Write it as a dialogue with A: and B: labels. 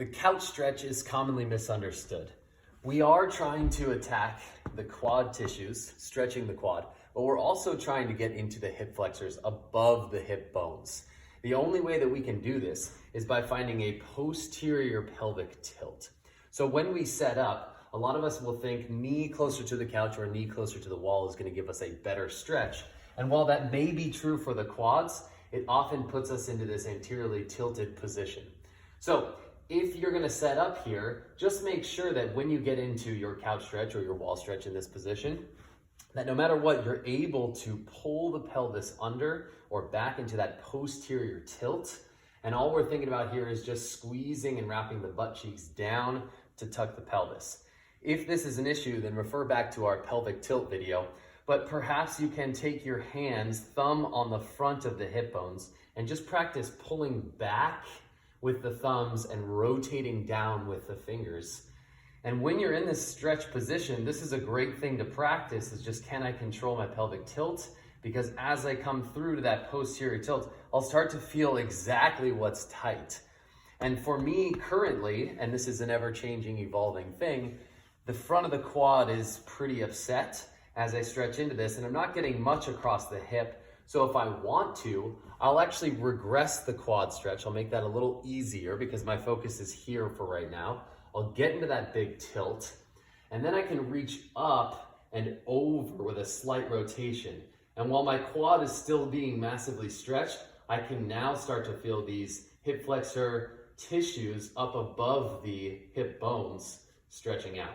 A: The couch stretch is commonly misunderstood. We are trying to attack the quad tissues, stretching the quad, but we're also trying to get into the hip flexors above the hip bones. The only way that we can do this is by finding a posterior pelvic tilt. So when we set up, a lot of us will think knee closer to the couch or knee closer to the wall is going to give us a better stretch. And while that may be true for the quads, it often puts us into this anteriorly tilted position. So if you're going to set up here, just make sure that when you get into your couch stretch or your wall stretch in this position, that no matter what, you're able to pull the pelvis under or back into that posterior tilt. And all we're thinking about here is just squeezing and wrapping the butt cheeks down to tuck the pelvis. If this is an issue, then refer back to our pelvic tilt video, but perhaps you can take your hands, thumb on the front of the hip bones, and just practice pulling back with the thumbs and rotating down with the fingers. And when you're in this stretch position, this is a great thing to practice, is just, can I control my pelvic tilt? Because as I come through to that posterior tilt, I'll start to feel exactly what's tight. And for me currently, and this is an ever-changing, evolving thing, the front of the quad is pretty upset as I stretch into this, and I'm not getting much across the hip. So if I want to, I'll actually regress the quad stretch. I'll make that a little easier because my focus is here for right now. I'll get into that big tilt, and then I can reach up and over with a slight rotation. And while my quad is still being massively stretched, I can now start to feel these hip flexor tissues up above the hip bones stretching out.